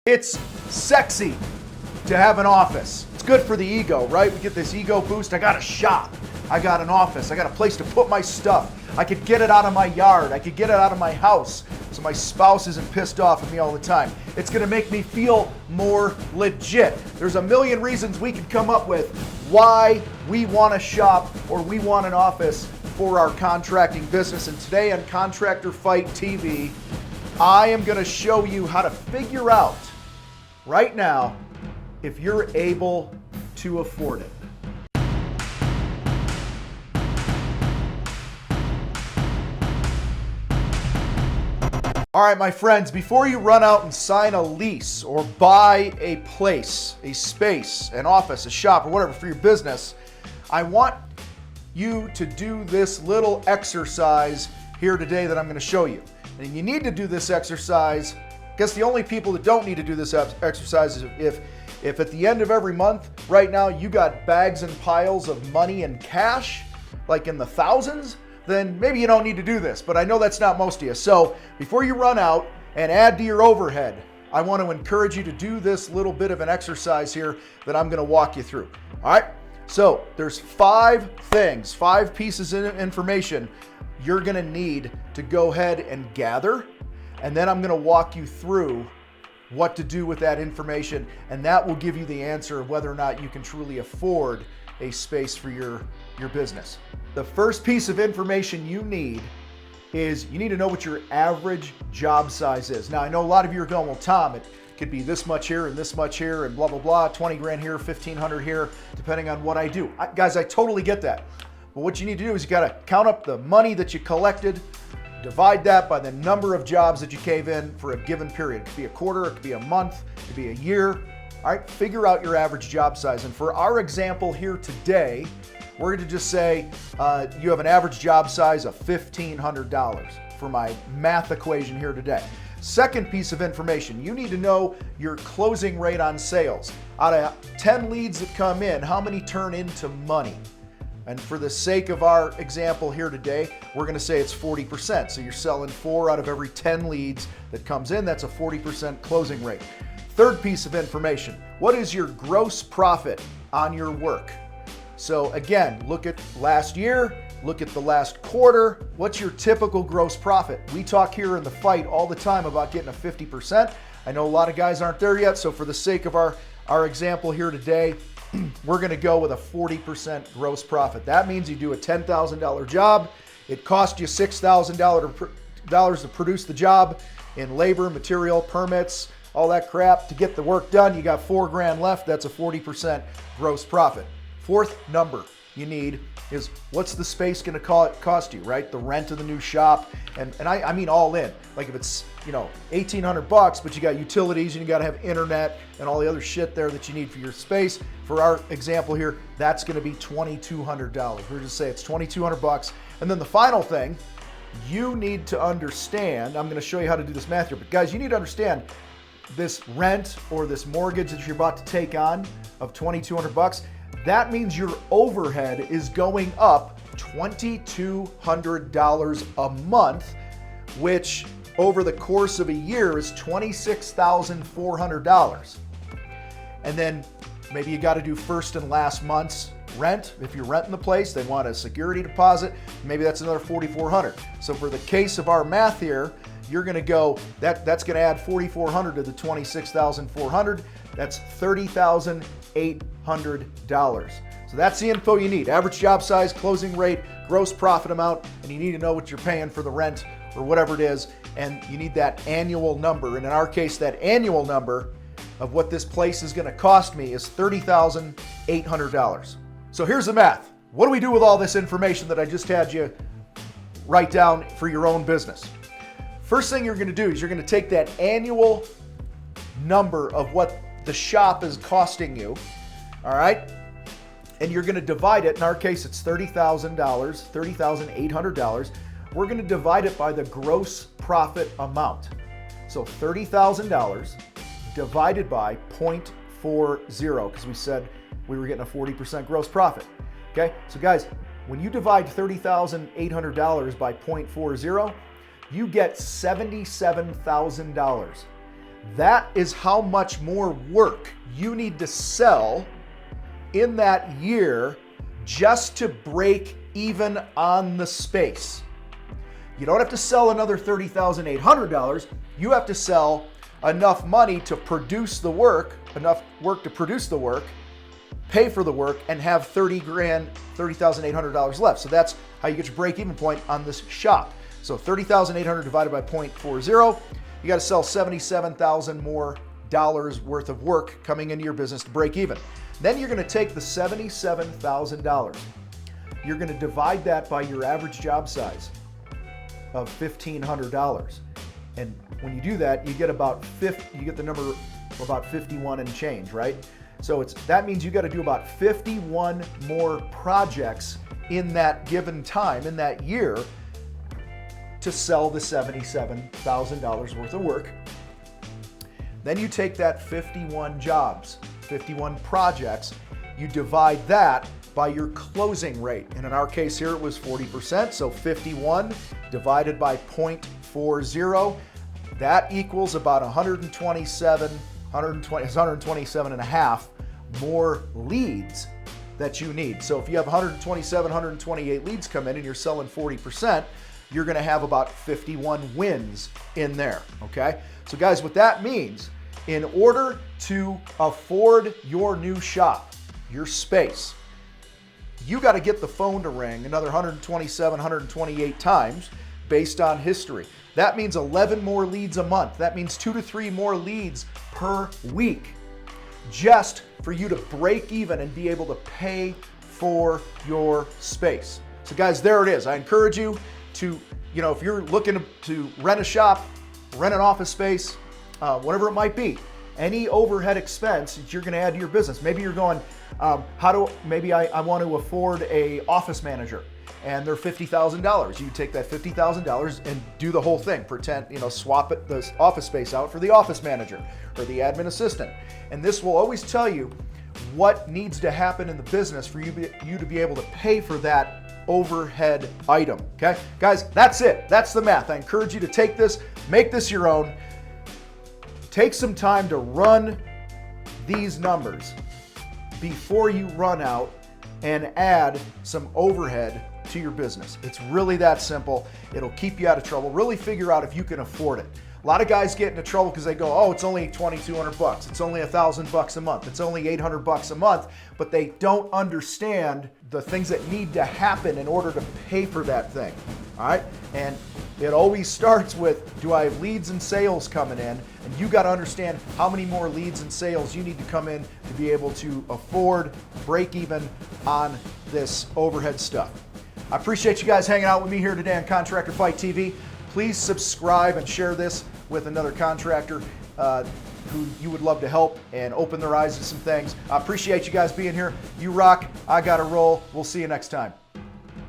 It's sexy to have an office. It's good for the ego, right? We get this ego boost. I got a shop. I got an office. I got a place to put my stuff. I could get it out of my yard. I could get it out of my house so my spouse isn't pissed off at me all the time. It's going to make me feel more legit. There's a million reasons we could come up with why we want a shop or we want an office for our contracting business. And today on Contractor Fight TV, I am going to show you how to figure out right now if you're able to afford it. All right, my friends, before you run out and sign a lease or buy a place, a space, an office, a shop, or whatever for your business, I want you to do this little exercise here today that I'm going to show you. And you need to do this exercise. I guess the only people that don't need to do this exercise is if at the end of every month, right now, you got bags and piles of money and cash, like in the thousands, then maybe you don't need to do this. But I know that's not most of you. So before you run out and add to your overhead, I want to encourage you to do this little bit of an exercise here that I'm going to walk you through. All right? So there's 5 pieces of information you're going to need to go ahead and gather. And then I'm going to walk you through what to do with that information. And that will give you the answer of whether or not you can truly afford a space for your business. The first piece of information you need is you need to know what your average job size is. Now, I know a lot of you are going, well, Tom, it could be this much here and this much here and blah, blah, blah, 20 grand here, 1,500 here, depending on what I do. Guys, I totally get that. But what you need to do is you got to count up the money that you collected, divide that by the number of jobs that you gave in for a given period. It could be a quarter, it could be a month, it could be a year. All right, figure out your average job size. And for our example here today, we're going to just say you have an average job size of $1,500 for my math equation here today. Second piece of information, you need to know your closing rate on sales. Out of 10 leads that come in, how many turn into money? And for the sake of our example here today, we're going to say it's 40%. So you're selling 4 out of every 10 leads that comes in. That's a 40% closing rate. Third piece of information, what is your gross profit on your work? So again, look at last year, look at the last quarter. What's your typical gross profit? We talk here in the fight all the time about getting a 50%. I know a lot of guys aren't there yet. So for the sake of our example here today, we're going to go with a 40% gross profit. That means you do a $10,000 job. It cost you $6,000 to produce the job in labor, material, permits, all that crap. To get the work done, you got 4 grand left. That's a 40% gross profit. Fourth number you need is what's the space going to cost you, right? The rent of the new shop. And I mean all in. Like if it's, $1,800, but you got utilities and you got to have internet and all the other shit there that you need for your space. For our example here, that's going to be $2,200. We're just say it's $2,200. And then the final thing you need to understand, I'm going to show you how to do this math here, but guys, you need to understand this rent or this mortgage that you're about to take on of $2,200. That means your overhead is going up $2,200 a month, which over the course of a year is $26,400. And then maybe you got to do first and last month's rent. If you're renting the place, they want a security deposit. Maybe that's another $4,400. So for the case of our math here, you're going to go, that's going to add $4,400 to the $26,400. That's $30,800. So that's the info you need. Average job size, closing rate, gross profit amount, and you need to know what you're paying for the rent or whatever it is, and you need that annual number. And in our case, that annual number of what this place is going to cost me is $30,800. So here's the math. What do we do with all this information that I just had you write down for your own business? First thing you're going to do is you're going to take that annual number of what the shop is costing you, all right? And you're going to divide it. In our case, it's $30,000, $30,800. We're going to divide it by the gross profit amount. So $30,000 divided by 0.40, because we said we were getting a 40% gross profit. Okay, so guys, when you divide $30,800 by 0.40, you get $77,000. That is how much more work you need to sell in that year just to break even on the space. You don't have to sell another $30,800. You have to sell enough money to produce the work, enough work to produce the work, pay for the work, and have $30,800 left. So that's how you get your break-even point on this shop. So 30,800 divided by 0.40, you got to sell $77,000 more worth of work coming into your business to break even. Then you're going to take the $77,000. You're going to divide that by your average job size of $1,500. And when you do that, you get about you get the number about 51 and change, right? So that means you got to do about 51 more projects in that given time, in that year, to sell the $77,000 worth of work. Then you take that 51 jobs, 51 projects, you divide that by your closing rate. And in our case here, it was 40%. So 51 divided by 0.40, that equals about 127 and a half more leads that you need. So if you have 127, 128 leads come in and you're selling 40%, you're going to have about 51 wins in there, okay? So guys, what that means, in order to afford your new shop, your space, you got to get the phone to ring another 127, 128 times based on history. That means 11 more leads a month. That means 2 to 3 more leads per week, just for you to break even and be able to pay for your space. So guys, there it is. I encourage you to, if you're looking to rent a shop, rent an office space, whatever it might be, any overhead expense that you're going to add to your business. Maybe you're going, maybe I want to afford a office manager and they're $50,000. You take that $50,000 and do the whole thing. Pretend, swap the office space out for the office manager or the admin assistant. And this will always tell you what needs to happen in the business for you to be able to pay for that overhead item, okay? Guys, that's it. That's the math. I encourage you to take this, make this your own. Take some time to run these numbers before you run out and add some overhead to your business. It's really that simple. It'll keep you out of trouble. Really figure out if you can afford it. A lot of guys get into trouble because they go, oh, it's only $2,200. It's only $1,000 a month. It's only $800 a month, but they don't understand the things that need to happen in order to pay for that thing. All right. And it always starts with, do I have leads and sales coming in? And you got to understand how many more leads and sales you need to come in to be able to afford, break even on this overhead stuff. I appreciate you guys hanging out with me here today on Contractor Fight TV. Please subscribe and share this with another contractor who you would love to help and open their eyes to some things. I appreciate you guys being here. You rock. I got to roll. We'll see you next time.